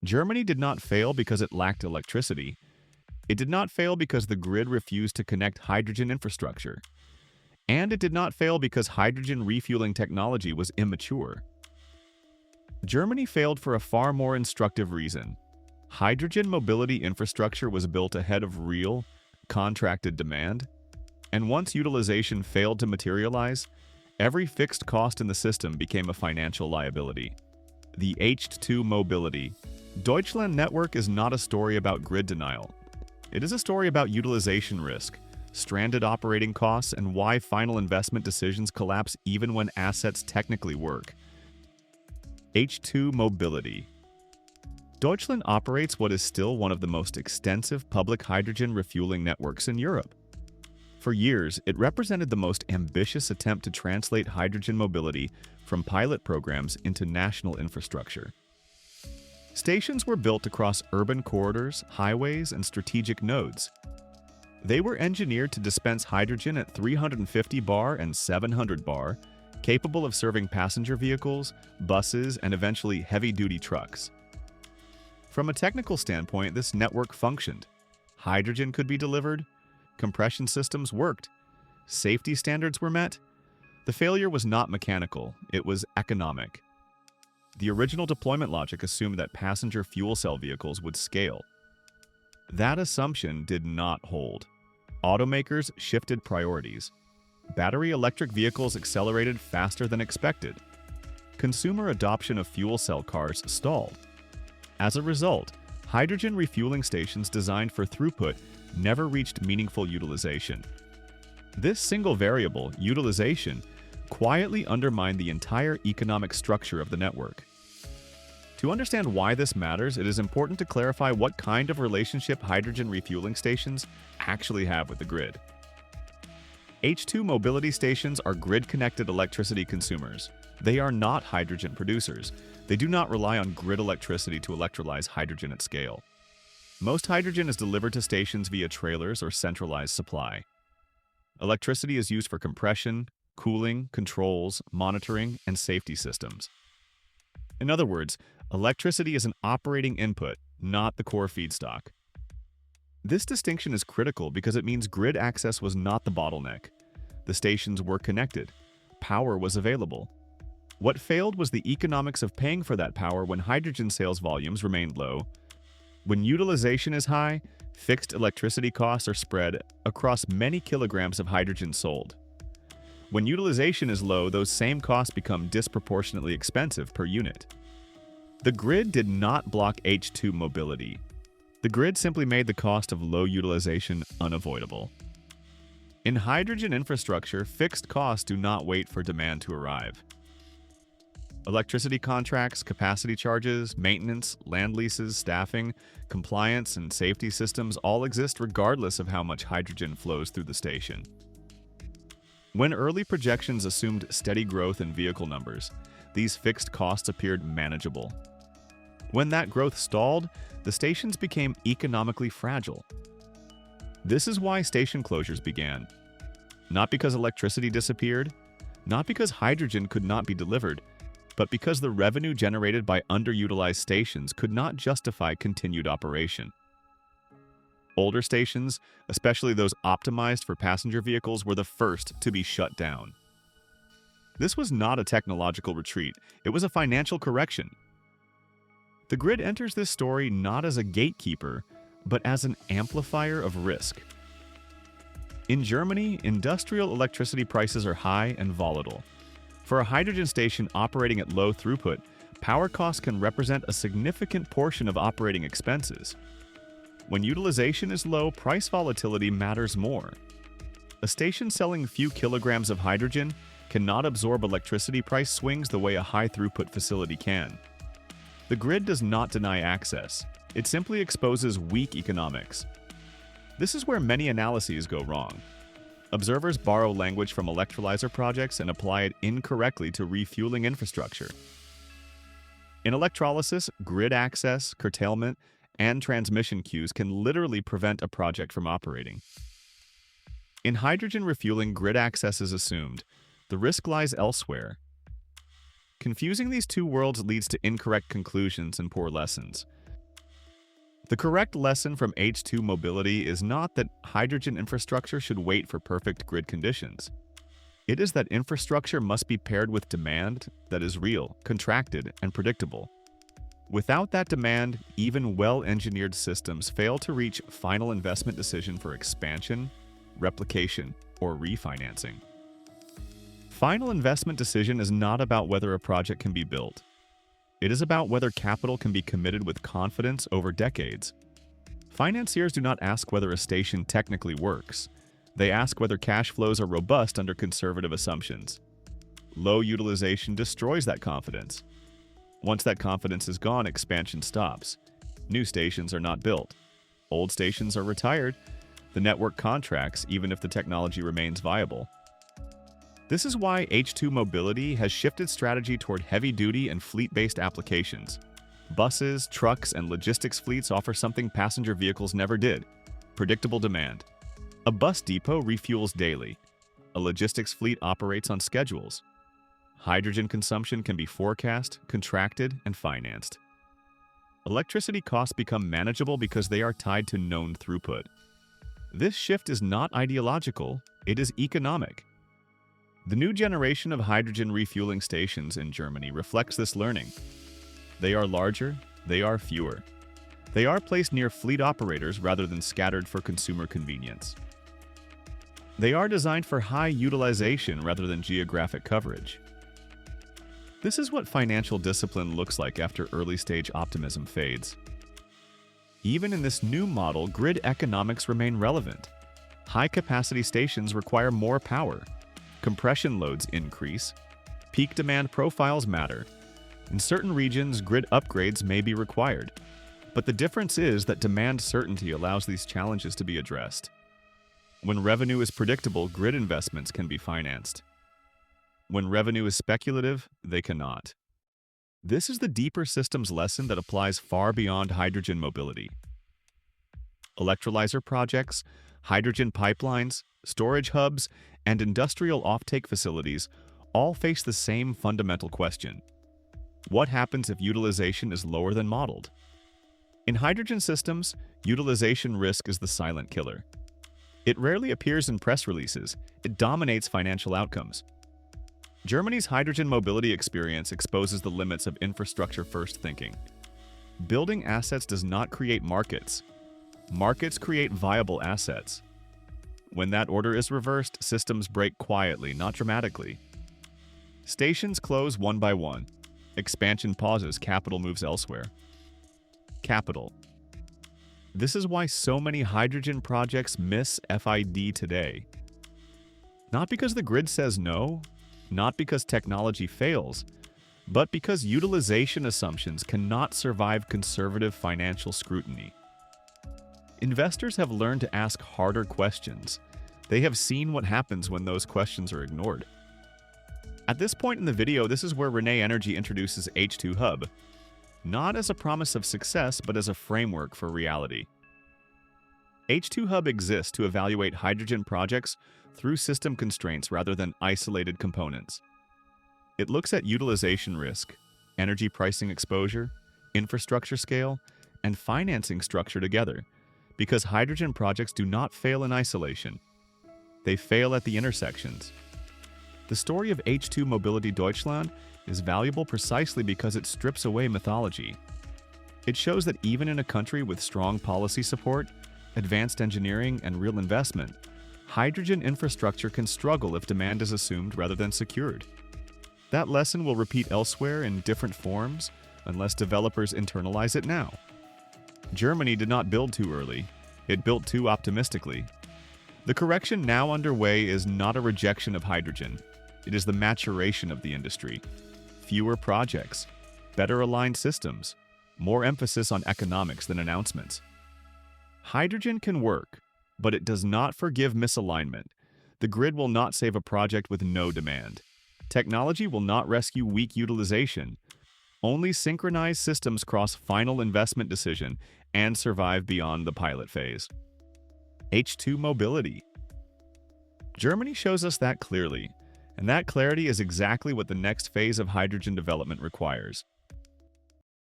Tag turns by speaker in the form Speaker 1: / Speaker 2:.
Speaker 1: Germany did not fail because it lacked electricity. It did not fail because the grid refused to connect hydrogen infrastructure. And it did not fail because hydrogen refueling technology was immature. Germany failed for a far more instructive reason. Hydrogen mobility infrastructure was built ahead of real, contracted demand, and once utilization failed to materialize, every fixed cost in the system became a financial liability. The H2 MOBILITY Deutschland network is not a story about grid denial. It is a story about utilization risk, stranded operating costs, and why final investment decisions collapse even when assets technically work. H2 MOBILITY Deutschland operates what is still one of the most extensive public hydrogen refueling networks in Europe. For years, it represented the most ambitious attempt to translate hydrogen mobility from pilot programs into national infrastructure. Stations were built across urban corridors, highways, and strategic nodes. They were engineered to dispense hydrogen at 350 bar and 700 bar, capable of serving passenger vehicles, buses, and eventually heavy-duty trucks. From a technical standpoint, this network functioned. Hydrogen could be delivered, compression systems worked, safety standards were met. The failure was not mechanical, it was economic. The original deployment logic assumed that passenger fuel cell vehicles would scale. That assumption did not hold. Automakers shifted priorities. Battery electric vehicles accelerated faster than expected. Consumer adoption of fuel cell cars stalled. As a result, hydrogen refueling stations designed for throughput never reached meaningful utilization. This single variable, utilization, quietly undermined the entire economic structure of the network. To understand why this matters, it is important to clarify what kind of relationship hydrogen refueling stations actually have with the grid. H2 mobility stations are grid-connected electricity consumers. They are not hydrogen producers. They do not rely on grid electricity to electrolyze hydrogen at scale. Most hydrogen is delivered to stations via trailers or centralized supply. Electricity is used for compression, cooling, controls, monitoring, and safety systems. In other words, electricity is an operating input, not the core feedstock. This distinction is critical because it means grid access was not the bottleneck. The stations were connected. Power was available. What failed was the economics of paying for that power when hydrogen sales volumes remained low. When utilization is high, fixed electricity costs are spread across many kilograms of hydrogen sold. When utilization is low, those same costs become disproportionately expensive per unit. The grid did not block H2 mobility. The grid simply made the cost of low utilization unavoidable. In hydrogen infrastructure, fixed costs do not wait for demand to arrive. Electricity contracts, capacity charges, maintenance, land leases, staffing, compliance, and safety systems all exist regardless of how much hydrogen flows through the station. When early projections assumed steady growth in vehicle numbers, these fixed costs appeared manageable. When that growth stalled, the stations became economically fragile. This is why station closures began. Not because electricity disappeared, not because hydrogen could not be delivered, but because the revenue generated by underutilized stations could not justify continued operation. Older stations, especially those optimized for passenger vehicles, were the first to be shut down. This was not a technological retreat, it was a financial correction. The grid enters this story not as a gatekeeper, but as an amplifier of risk. In Germany, industrial electricity prices are high and volatile. For a hydrogen station operating at low throughput, power costs can represent a significant portion of operating expenses. When utilization is low, price volatility matters more. A station selling few kilograms of hydrogen cannot absorb electricity price swings the way a high-throughput facility can. The grid does not deny access. It simply exposes weak economics. This is where many analyses go wrong. Observers borrow language from electrolyzer projects and apply it incorrectly to refueling infrastructure. In electrolysis, grid access, curtailment, and transmission queues can literally prevent a project from operating. In hydrogen refueling, grid access is assumed. The risk lies elsewhere. Confusing these two worlds leads to incorrect conclusions and poor lessons. The correct lesson from H2 mobility is not that hydrogen infrastructure should wait for perfect grid conditions. It is that infrastructure must be paired with demand that is real, contracted, and predictable. Without that demand, even well-engineered systems fail to reach final investment decision for expansion, replication, or refinancing. Final investment decision is not about whether a project can be built. It is about whether capital can be committed with confidence over decades. Financiers do not ask whether a station technically works. They ask whether cash flows are robust under conservative assumptions. Low utilization destroys that confidence. Once that confidence is gone, expansion stops. New stations are not built. Old stations are retired. The network contracts even if the technology remains viable. This is why H2 Mobility has shifted strategy toward heavy-duty and fleet-based applications. Buses, trucks, and logistics fleets offer something passenger vehicles never did: predictable demand. A bus depot refuels daily. A logistics fleet operates on schedules. Hydrogen consumption can be forecast, contracted, and financed. Electricity costs become manageable because they are tied to known throughput. This shift is not ideological, it is economic. The new generation of hydrogen refueling stations in Germany reflects this learning. They are larger, they are fewer. They are placed near fleet operators rather than scattered for consumer convenience. They are designed for high utilization rather than geographic coverage. This is what financial discipline looks like after early-stage optimism fades. Even in this new model, grid economics remain relevant. High-capacity stations require more power. Compression loads increase. Peak demand profiles matter. In certain regions, grid upgrades may be required. But the difference is that demand certainty allows these challenges to be addressed. When revenue is predictable, grid investments can be financed. When revenue is speculative, they cannot. This is the deeper systems lesson that applies far beyond hydrogen mobility. Electrolyzer projects, hydrogen pipelines, storage hubs, and industrial offtake facilities all face the same fundamental question: what happens if utilization is lower than modeled? In hydrogen systems, utilization risk is the silent killer. It rarely appears in press releases. It dominates financial outcomes. Germany's hydrogen mobility experience exposes the limits of infrastructure-first thinking. Building assets does not create markets. Markets create viable assets. When that order is reversed, systems break quietly, not dramatically. Stations close one by one. Expansion pauses, capital moves elsewhere. Capital. This is why so many hydrogen projects miss FID today. Not because the grid says no, not because technology fails, but because utilization assumptions cannot survive conservative financial scrutiny. Investors have learned to ask harder questions. They have seen what happens when those questions are ignored. At this point in the video, this is where Renee Energy introduces H2 Hub, not as a promise of success, but as a framework for reality. H2 Hub exists to evaluate hydrogen projects through system constraints rather than isolated components. It looks at utilization risk, energy pricing exposure, infrastructure scale, and financing structure together, because hydrogen projects do not fail in isolation. They fail at the intersections. The story of H2 MOBILITY Deutschland is valuable precisely because it strips away mythology. It shows that even in a country with strong policy support, advanced engineering, and real investment, hydrogen infrastructure can struggle if demand is assumed rather than secured. That lesson will repeat elsewhere in different forms unless developers internalize it now. Germany did not build too early. It built too optimistically. The correction now underway is not a rejection of hydrogen. It is the maturation of the industry. Fewer projects, better aligned systems, more emphasis on economics than announcements. Hydrogen can work, but it does not forgive misalignment. The grid will not save a project with no demand. Technology will not rescue weak utilization. Only synchronized systems cross final investment decision and survive beyond the pilot phase. H2 mobility. Germany shows us that clearly, and that clarity is exactly what the next phase of hydrogen development requires.